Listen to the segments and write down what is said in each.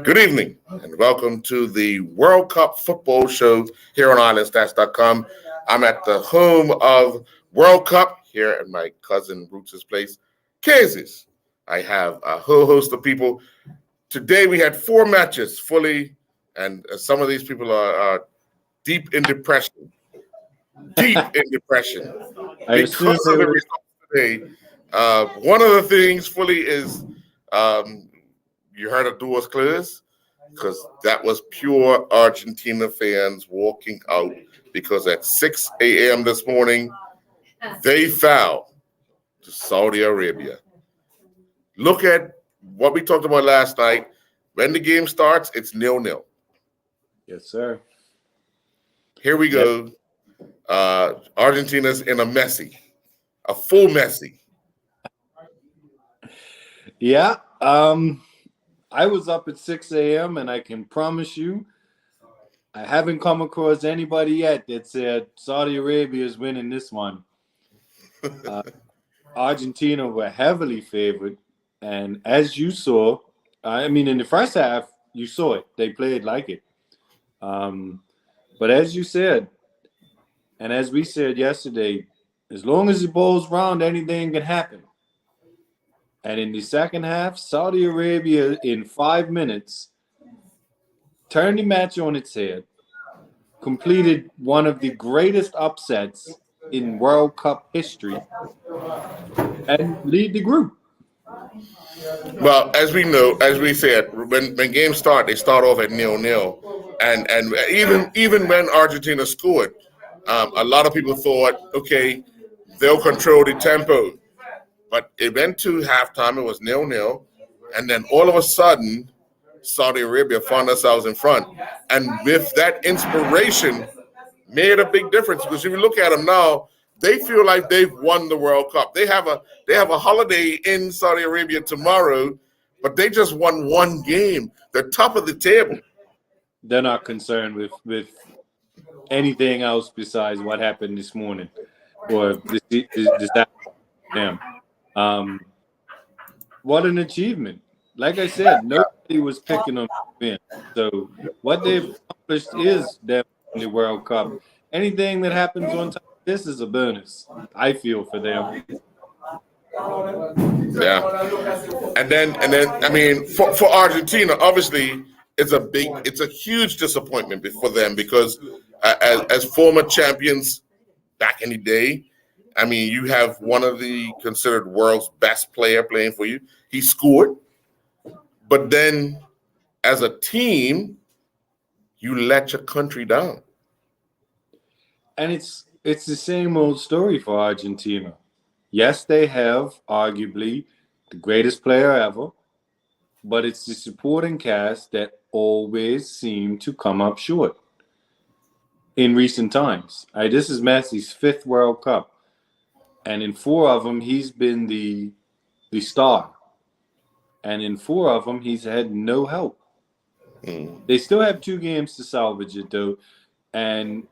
Good evening and welcome to the World Cup Football Show here on IslandStats.com. I'm at the home of World Cup here at my cousin Roots' place, Kansas. I have a whole host of people. Today we had 4 matches fully, and some of these people are deep in depression. Deep in depression. Because of the results today, one of the things fully is you heard of Doors Close? Because that was pure Argentina fans walking out because at 6 a.m. this morning, they fell to Saudi Arabia. Look at what we talked about last night. When the game starts, it's 0-0. Yes, sir. Here we go. Argentina's in a full messy. Yeah. I was up at 6 a.m. and I can promise you, I haven't come across anybody yet that said Saudi Arabia is winning this one. Argentina were heavily favored. And as you saw, in the first half, you saw it. They played like it. But as you said, and as we said yesterday, as long as the ball's round, anything can happen. And in the second half, Saudi Arabia, in 5 minutes, turned the match on its head, completed one of the greatest upsets in World Cup history, and lead the group. Well, as we know, as we said, when games start, they start off at 0-0. And even when Argentina scored, a lot of people thought, okay, they'll control the tempo. But it went to halftime, it was 0-0, and then all of a sudden, Saudi Arabia found themselves in front. And with that inspiration, made a big difference. Because if you look at them now, they feel like they've won the World Cup. They have a holiday in Saudi Arabia tomorrow, but they just won one game. They're top of the table. They're not concerned with anything else besides what happened this morning or this afternoon. What an achievement. Like I said, nobody was picking them to win. So what they've accomplished is definitely the World Cup. Anything that happens on top of this is a bonus, I feel, for them. Yeah. And then for Argentina, obviously it's a huge disappointment for them because as former champions back in the day, you have one of the considered world's best player playing for you. He scored, but then as a team, you let your country down. And it's the same old story for Argentina. Yes, they have arguably the greatest player ever, but it's the supporting cast that always seem to come up short in recent times. This is Messi's 5th World Cup. And in 4 of them, he's been the star. And in 4 of them, he's had no help. They still have 2 games to salvage it, though. And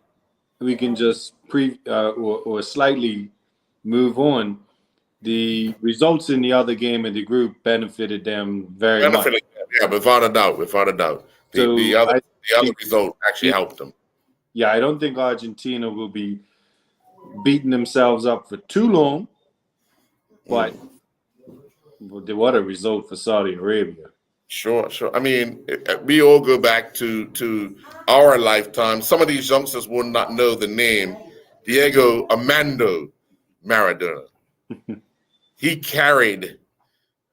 we can just or slightly move on. The results in the other game of the group benefited them very much. Yeah, without a doubt. The other result actually helped them. Yeah, I don't think Argentina will be beating themselves up for too long, but what a result for Saudi Arabia. Sure. We all go back to our lifetime. Some of these youngsters will not know the name Diego Armando Maradona. He carried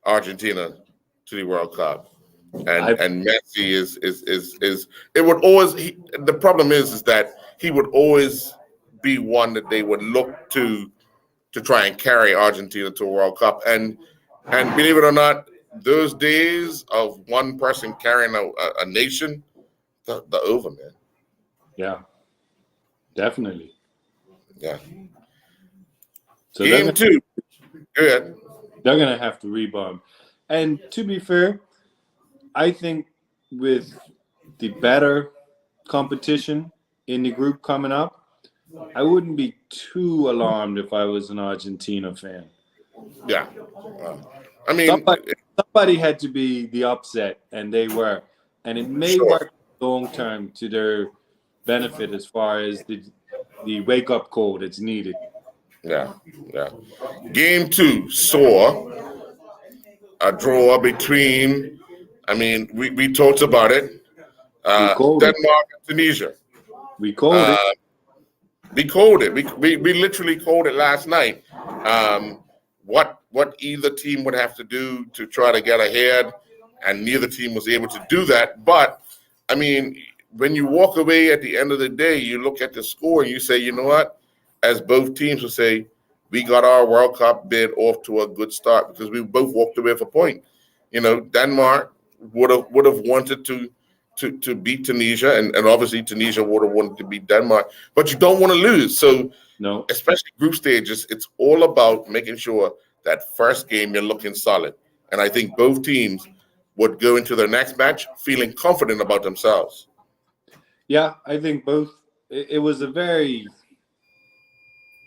Argentina to the World Cup, and Messi is it would always. The problem is that he would always be one that they would look to try and carry Argentina to a World Cup, and believe it or not, those days of one person carrying a nation, the over, man. Yeah, definitely. Yeah. So Game 2. Good. They're going to have to rebound. And to be fair, I think with the better competition in the group coming up, I wouldn't be too alarmed if I was an Argentina fan. Yeah. I mean, somebody had to be the upset, and they were. And it may work long term to their benefit as far as the wake-up call that's needed. Yeah. Game 2 saw a draw between, I mean, we talked about it, Denmark and Tunisia. We called it. We called it. We literally called it last night. What either team would have to do to try to get ahead, and neither team was able to do that. But, I mean, when you walk away at the end of the day, you look at the score and you say, you know what? As both teams would say, we got our World Cup bid off to a good start because we both walked away with a point. You know, Denmark would have wanted to beat Tunisia, and obviously Tunisia would have wanted to beat Denmark, but you don't want to lose. So, no, especially group stages, it's all about making sure that first game you're looking solid. And I think both teams would go into their next match feeling confident about themselves. Yeah, I think both. It was a very,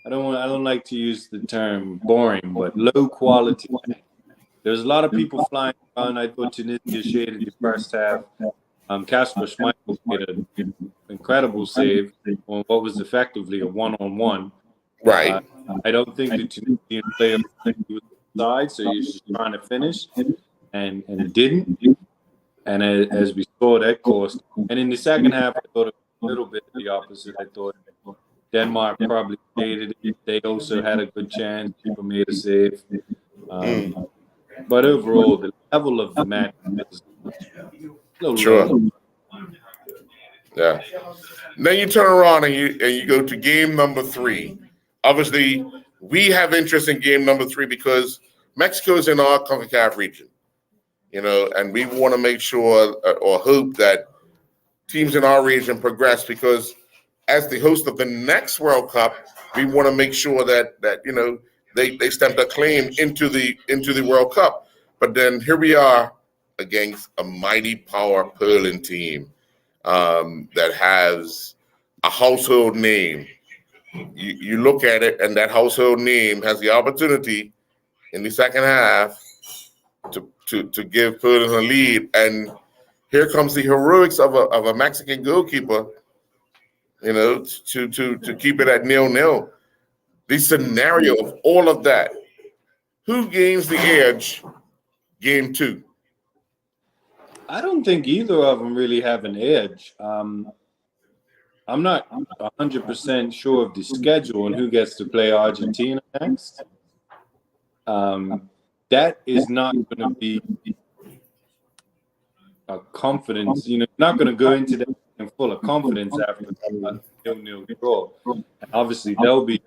I don't like to use the term boring, but low quality. There's a lot of people flying around. I thought Tunisia shaded the first half. Kasper Schmeichel made an incredible save on what was effectively a one-on-one. Right. I don't think the Tunisian player was side, so he was just trying to finish and didn't. And as we saw, that cost. And in the second half, I thought it was a little bit the opposite. I thought Denmark probably shaded it. They also had a good chance. People made a save. But overall, the level of the match was sure. Yeah. Then you turn around and you go to game number 3. Obviously, we have interest in game number 3 because Mexico is in our CONCACAF region, you know, and we want to make sure or hope that teams in our region progress because as the host of the next World Cup, we want to make sure that you know they stamp a claim into the World Cup. But then here we are against a mighty power Poland team that has a household name. You look at it, and that household name has the opportunity in the second half to give Poland a lead. And here comes the heroics of a Mexican goalkeeper, you know, to keep it at 0-0. The scenario of all of that, who gains the edge game 2? I don't think either of them really have an edge. I'm not 100% sure of the schedule and who gets to play Argentina next. That is not going to be a confidence. You know, not going to go into that in full of confidence after a 0-0 draw. And obviously, they'll be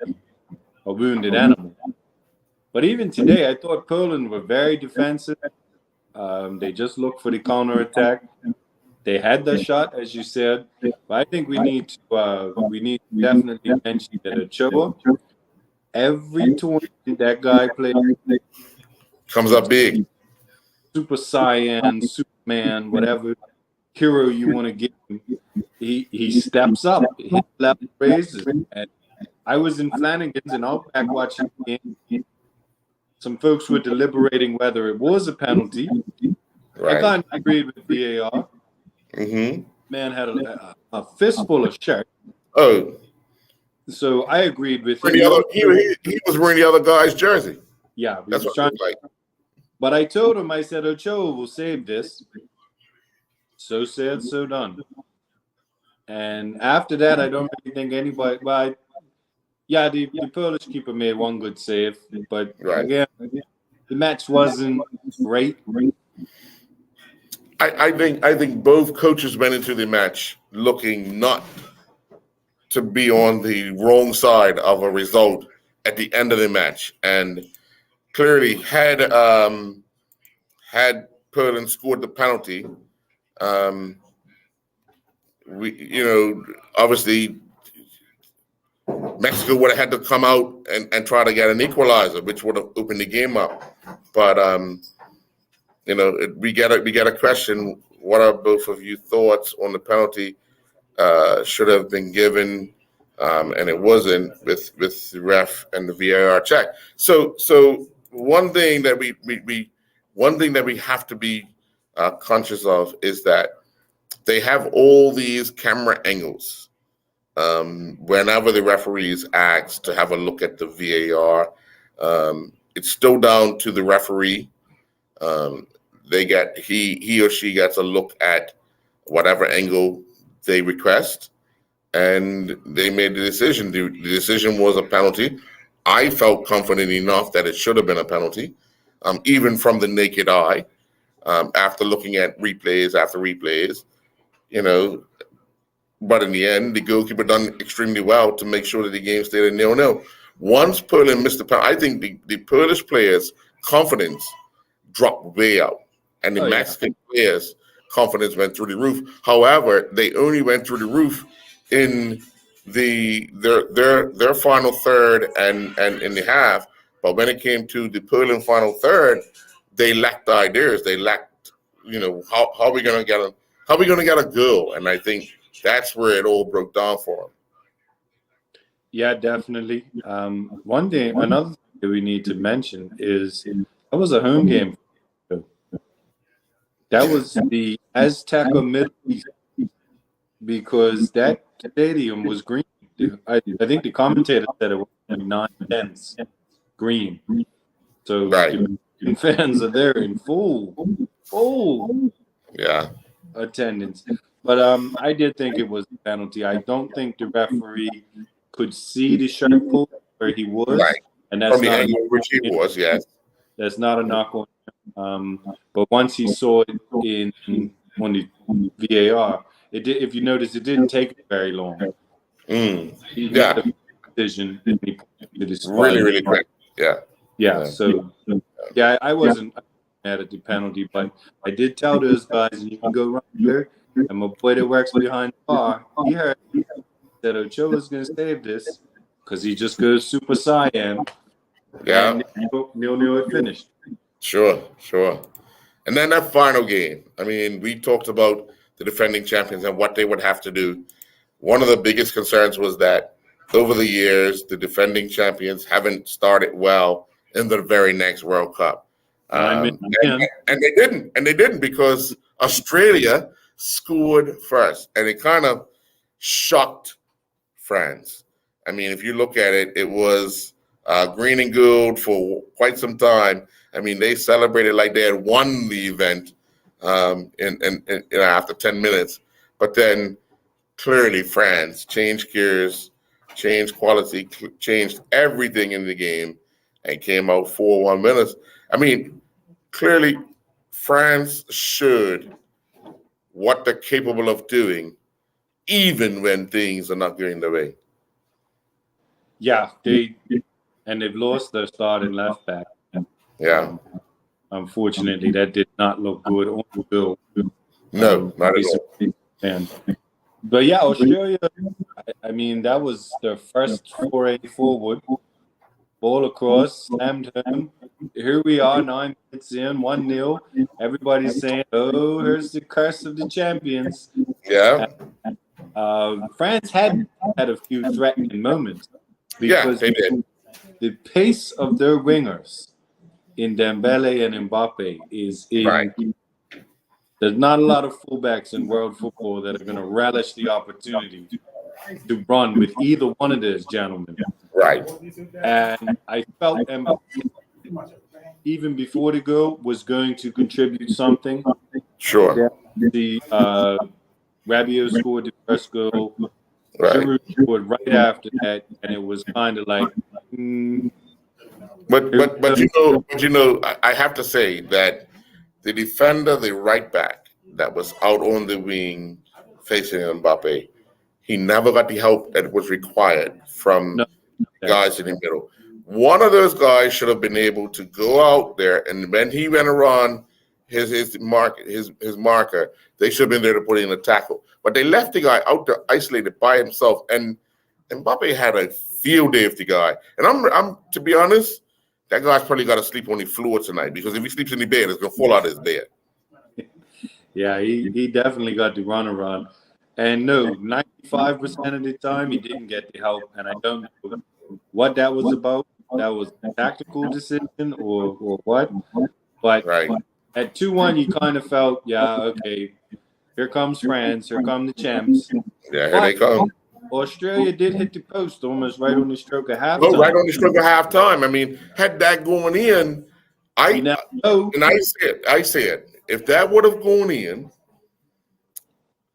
a wounded animal. But even today, I thought Poland were very defensive. They just looked for the counterattack. They had their shot, as you said. But I think we need to definitely mention that Ochoa, every tournament that guy plays, comes up big. Super Saiyan, Superman, whatever hero you want to give him, he steps up, his level raises. And I was in Flanagan's and Outback watching the game. Some folks were deliberating whether it was a penalty. Right. I kind of agreed with VAR. Mm-hmm. Man had a fistful of shirt. Oh. So I agreed with him. He was wearing the other guy's jersey. Yeah. That's what it looked like. But I told him, I said, Ochoa will save this. So said, so done. And after that, I don't really think anybody. Well, the Polish keeper made one good save, but again, the match wasn't great. I think both coaches went into the match looking not to be on the wrong side of a result at the end of the match, and clearly had had Perlin scored the penalty, obviously Mexico would have had to come out and try to get an equalizer, which would have opened the game up. But we get a question. What are both of you thoughts on the penalty? Should have been given, and it wasn't with the ref and the VAR check. So one thing that we have to be conscious of is that they have all these camera angles. Whenever the referees ask to have a look at the VAR, it's still down to the referee. He or she gets a look at whatever angle they request, and they made the decision. The decision was a penalty. I felt confident enough that it should have been a penalty, even from the naked eye, after looking at replays after replays, But in the end, the goalkeeper done extremely well to make sure that the game stayed at 0-0. Once Perlin missed the penalty, I think the Polish players' confidence dropped way out, and the Mexican players' confidence went through the roof. However, they only went through the roof in their final third and in the half. But when it came to the Perlin final third, they lacked ideas. They lacked, how are we gonna get a goal? And I think that's where it all broke down for them. Yeah, definitely. Another thing that we need to mention is that was a home game. That was the Azteca Middle East, because that stadium was green. I think the commentator said it was 9/10 green. So the fans are there in full attendance. But I did think it was a penalty. I don't think the referee could see the shirt pull where he was, and that's not which he was. Yes, that's not a knock on him. But once he saw it on the VAR, it did. If you notice, it didn't take very long. He made the decision. And he really quick. Yeah. So I wasn't mad at the penalty, but I did tell those guys, and you can go right there. And my boy that works behind the bar, he heard that Ochoa's going to save this because he just goes Super Saiyan. Yeah. 0-0 it finished. Sure. And then that final game. I mean, we talked about the defending champions and what they would have to do. One of the biggest concerns was that over the years, the defending champions haven't started well in the very next World Cup. And they didn't because Australia scored first, and it kind of shocked France. I mean, if you look at it, it was green and gold for quite some time. I mean, they celebrated like they had won the event after 10 minutes. But then clearly France changed gears, changed quality, changed everything in the game, and came out 4-1 winners. I mean, clearly France showed what they're capable of doing, even when things are not going their way. Yeah, they've lost their starting left back. Yeah. Unfortunately, that did not look good on the bill. No, not at all. But yeah, Australia, I mean, that was their first foray forward. Ball across, slammed him. Here we are, 9 minutes in, 1-0. Everybody's saying, "Oh, here's the curse of the champions." Yeah. France had a few threatening moments because they did. The pace of their wingers in Dembele and Mbappe is there's not a lot of fullbacks in world football that are going to relish the opportunity to run with either one of those gentlemen. Right. And I felt Mbappe, even before the goal, was going to contribute something. Sure. The Rabiot scored the first goal. Right. Giroud scored right after that, and it was kind of like. But I have to say that the defender, the right back that was out on the wing facing Mbappe, he never got the help that was required from guys in the middle. One of those guys should have been able to go out there, and when he went around his marker. They should have been there to put in a tackle, but they left the guy out there isolated by himself. And Mbappe had a field day with the guy. And I'm to be honest, that guy's probably got to sleep on the floor tonight, because if he sleeps in the bed, it's gonna fall out of his bed. Yeah, he definitely got the runaround. And no, 95% of the time he didn't get the help. And I don't know what that was about. That was a tactical decision or what. But Right. at 2-1, you kind of felt, yeah, okay, here comes France, here come the champs. Yeah, here they come. Australia did hit the post almost right on the stroke of halftime. Oh, right on the stroke of halftime. I mean, had that going in, You never know. and I said, if that would have gone in,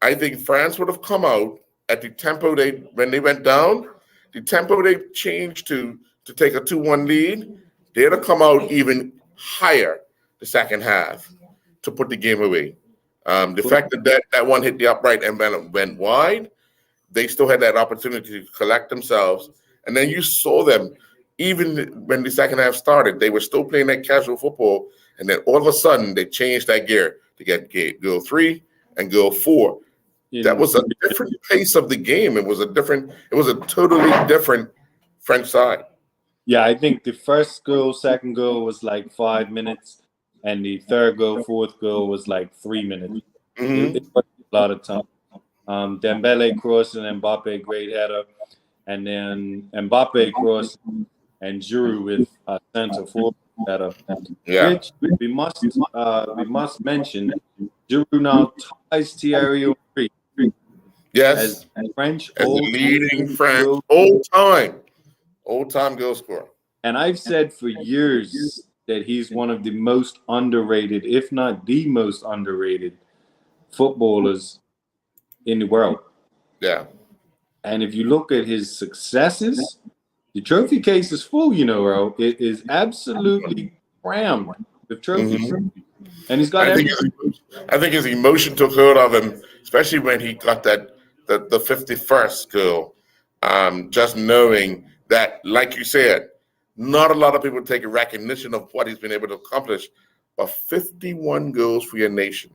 I think France would have come out at the tempo when they went down, the tempo they changed to take a 2-1 lead, they'd have come out even higher the second half to put the game away. The fact that one hit the upright and went wide, they still had that opportunity to collect themselves. And then you saw them, even when the second half started, they were still playing that casual football. And then all of a sudden, they changed that gear to get goal 3 and goal 4. That was a different pace of the game. It was a totally different French side. Yeah, I think the first goal, second goal was like 5 minutes, and the third goal, fourth goal was like 3 minutes. Mm-hmm. It was a lot of time. Dembele crossing, Mbappe great header, and then Mbappe crossing and Giroud with a center forward header. Yeah. Which we must mention, Giroud now ties Thierry Henry. Yes, as French as the old leading French old time goal scorer. And I've said for years that he's one of the most underrated, if not the most underrated, footballers in the world. Yeah. And if you look at his successes, the trophy case is full, Earl. It is absolutely crammed with trophies. Mm-hmm. And he's got I think his emotion took hold of him, especially when he got the 51st goal. Just knowing that, like you said, not a lot of people take a recognition of what he's been able to accomplish. But 51 goals for your nation.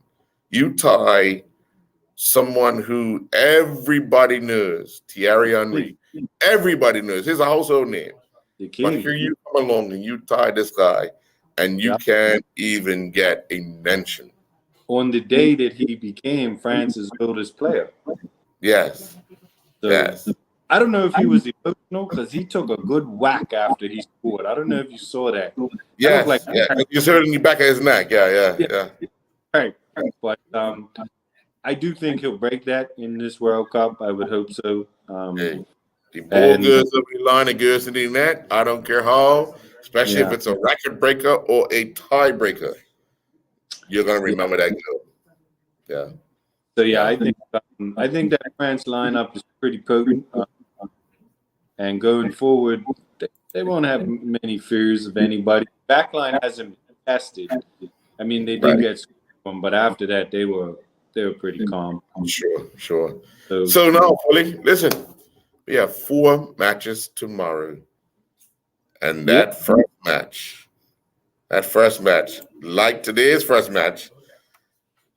You tie someone who everybody knows, Thierry Henry. Everybody knows. He's a household name. But here you come along and you tie this guy, and you can't even get a mention. On the day that he became France's oldest player. Yes. So, yes. I don't know if he was emotional because he took a good whack after he scored. I don't know if you saw that. Yes. You saw it in the back of his neck. Yeah. Right. But I do think he'll break that in this World Cup. I would hope so. The ball goes over the line, it goes into the net. I don't care how, especially if it's a record breaker or a tiebreaker. You're gonna remember that goal. Yeah. So I think that France lineup is pretty potent, and going forward, they won't have many fears of anybody. Backline hasn't been tested. I mean, they did get some, but after that, they were pretty calm. Sure. So now, Foley, listen, we have 4 matches tomorrow, and that first match, like today's first match,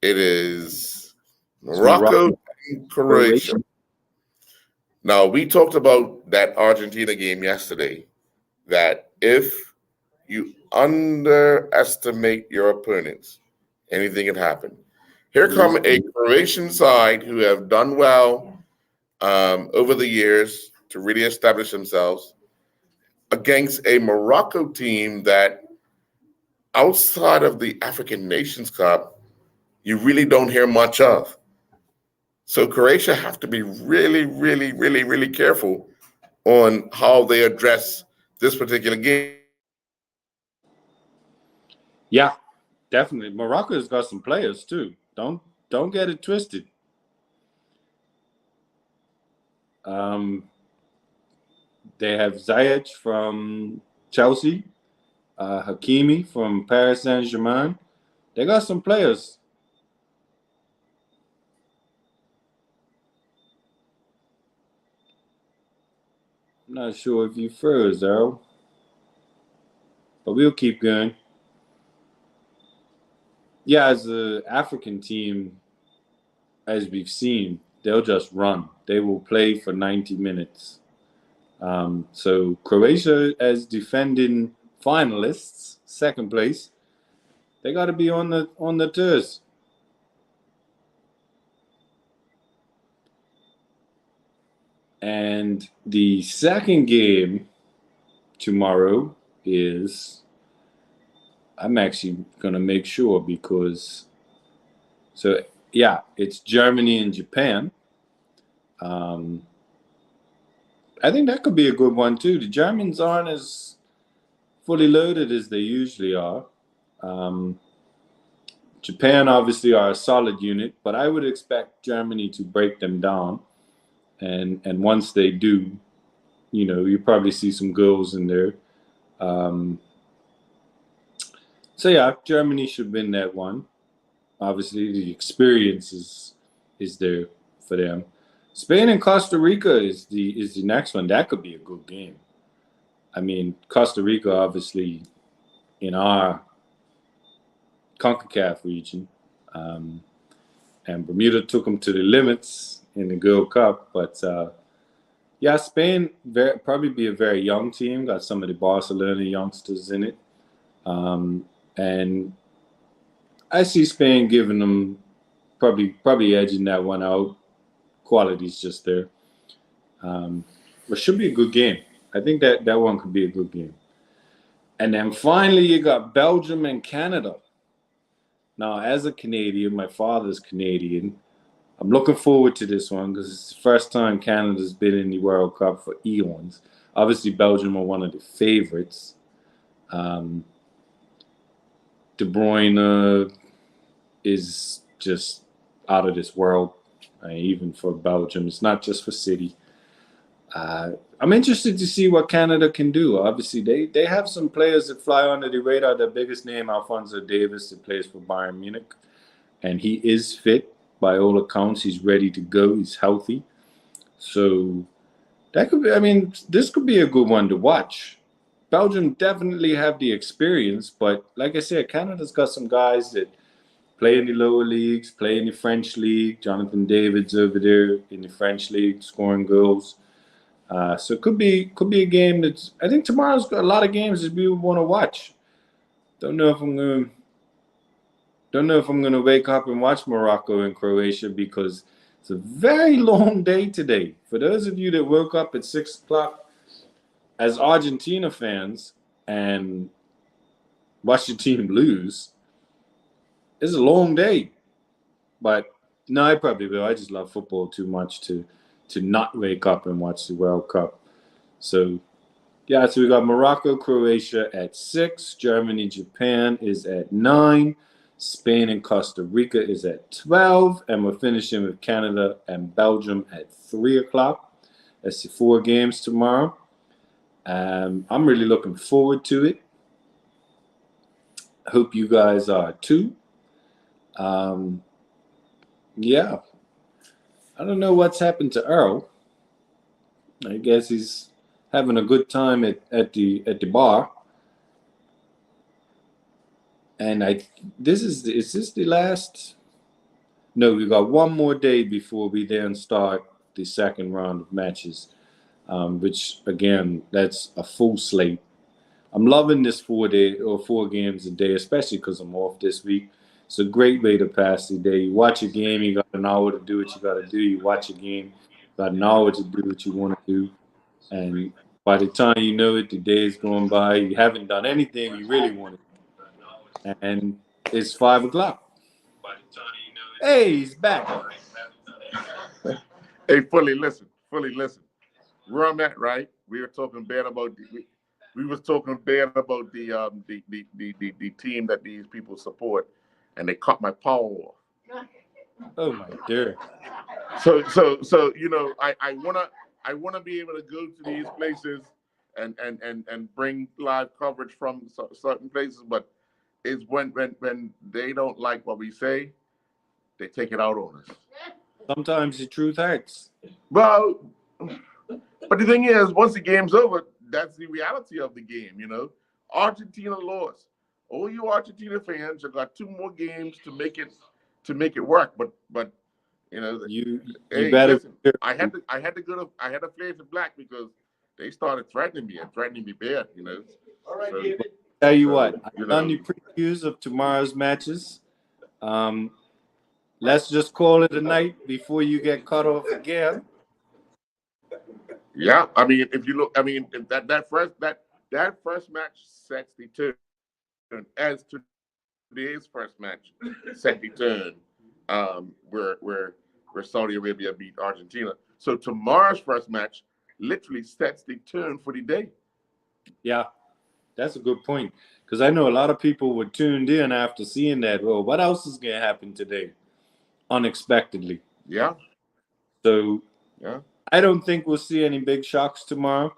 it is Morocco and Croatia. Now, we talked about that Argentina game yesterday, that if you underestimate your opponents, anything can happen. Here come a Croatian side who have done well over the years to really establish themselves against a Morocco team that outside of the African Nations Cup, you really don't hear much of. So Croatia have to be really, really, really, really careful on how they address this particular game. Yeah, definitely. Morocco's got some players too. Don't get it twisted. They have Ziyech from Chelsea, Hakimi from Paris Saint-Germain. They got some players. I'm not sure if you froze, Earl, but we'll keep going. Yeah, as an African team, as we've seen, they'll just run. They will play for 90 minutes. So Croatia, as defending finalists, second place, they got to be on the tours. And the second game tomorrow is, I'm actually going to make sure because, so yeah, it's Germany and Japan. I think that could be a good one too. The Germans aren't as fully loaded as they usually are. Japan obviously are a solid unit, but I would expect Germany to break them down. And once they do, you probably see some goals in there. So yeah, Germany should win that one. Obviously, the experience is there for them. Spain and Costa Rica is the next one. That could be a good game. I mean, Costa Rica obviously in our CONCACAF region, and Bermuda took them to the limits in the Gold Cup. But yeah, Spain probably be a very young team. Got some of the Barcelona youngsters in it, and I see Spain giving them probably edging that one out. Quality's just there. But should be a good game. I think that one could be a good game. And then finally, you got Belgium and Canada. Now, as a Canadian, my father's Canadian. I'm looking forward to this one because it's the first time Canada's been in the World Cup for eons. Obviously, Belgium are one of the favorites. De Bruyne is just out of this world, even for Belgium. It's not just for City. I'm interested to see what Canada can do. Obviously, they have some players that fly under the radar. The biggest name, Alphonso Davies, that plays for Bayern Munich. And he is fit. By all accounts, he's ready to go. He's healthy. So that could be, this could be a good one to watch. Belgium definitely have the experience, but like I said, Canada's got some guys that play in the lower leagues, play in the French league. Jonathan David's over there in the French league scoring goals. So it could be a game that's. I think tomorrow's got a lot of games that we want to watch. Don't know if I'm gonna wake up and watch Morocco and Croatia because it's a very long day today. For those of you that woke up at 6:00 as Argentina fans and watch your team lose, it's a long day. But no, I probably will. I just love football too much to not wake up and watch the World Cup. So, yeah, so we got Morocco, Croatia at 6. Germany, Japan is at 9. Spain and Costa Rica is at 12. And we're finishing with Canada and Belgium at 3 o'clock. That's the 4 games tomorrow. I'm really looking forward to it. Hope you guys are too. Yeah. I don't know what's happened to Earl. I guess he's having a good time at the bar. And is this the last? No, we got one more day before we then start the second round of matches, which again, that's a full slate. I'm loving this 4 games a day, especially because I'm off this week. It's a great way to pass the day. You watch a game, you got an hour to do what you got to do. You watch a game, you got an hour to do what you want to do. And by the time you know it, the day is going by. You haven't done anything you really want to do. And it's 5 o'clock. Hey, he's back. Hey, fully listen. Where I'm at, right? We were talking bad about we was talking bad about the team that these people support, and they cut my power off. Oh my dear. So I wanna be able to go to these places and bring live coverage from certain places, but it's when they don't like what we say, they take it out on us. Sometimes the truth hurts. Well, but the thing is, once the game's over, that's the reality of the game. Argentina lost. all you Argentina fans have got 2 more games to make it work. But you know, You hey, better. listen, I had to fade to black because they started threatening me bad. You know. All right, So, David. Tell you so, what, you I've done know, the previews of tomorrow's matches. Let's just call it a night before you get cut off again. yeah. I mean, if you look, I mean, if that first match sets the tone as today's first match set the tone. Where Saudi Arabia beat Argentina. So tomorrow's first match literally sets the tone for the day. Yeah, that's a good point. Because I know a lot of people were tuned in after seeing that. Well, what else is going to happen today? Unexpectedly. Yeah. So Yeah. I don't think we'll see any big shocks tomorrow.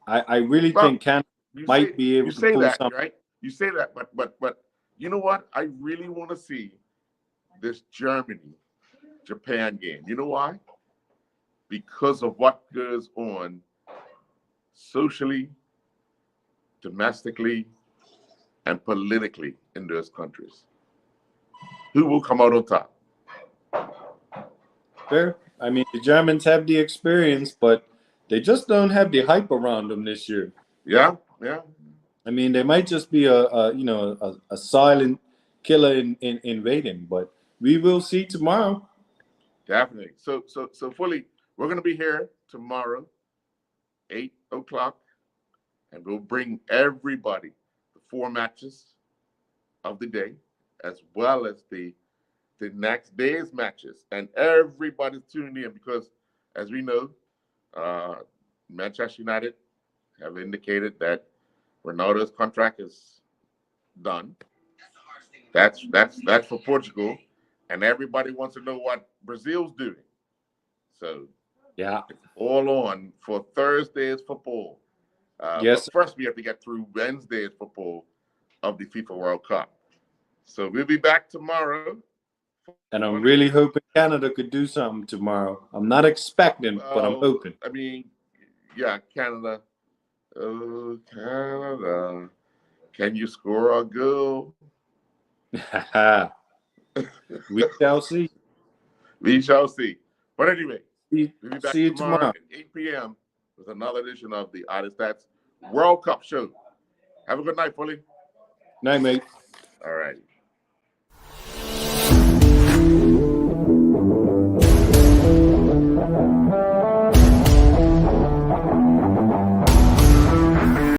I really Well, think Canada might be able to pull that, something. right? You say that, but you know what? I really want to see this Germany-Japan game. You know why? Because of what goes on socially, domestically, and politically in those countries. Who will come out on top? Fair. I mean, the Germans have the experience, but they just don't have the hype around them this year. Yeah, yeah. I mean, they might just be a silent killer in waiting, but we will see tomorrow. Definitely. So fully, we're gonna be here tomorrow, 8 o'clock, and we'll bring everybody the 4 matches of the day, as well as the next day's matches, and everybody's tuning in because, as we know, Manchester United have indicated that Ronaldo's contract is done. That's for Portugal, and everybody wants to know what Brazil's doing. So Yeah. it's all on for Thursday's football. Yes. But first, we have to get through Wednesday's football of the FIFA World Cup. So we'll be back tomorrow. And I'm really hoping Canada could do something tomorrow. I'm not expecting, but I'm hoping. I mean, yeah, Canada. Oh, Canada. Can you score a goal? We shall see. We shall see. But anyway, we'll be back See you tomorrow. at 8 p.m. with another edition of the Artist Stats World Cup Show. Have a good night, Fully. Night, mate. All right.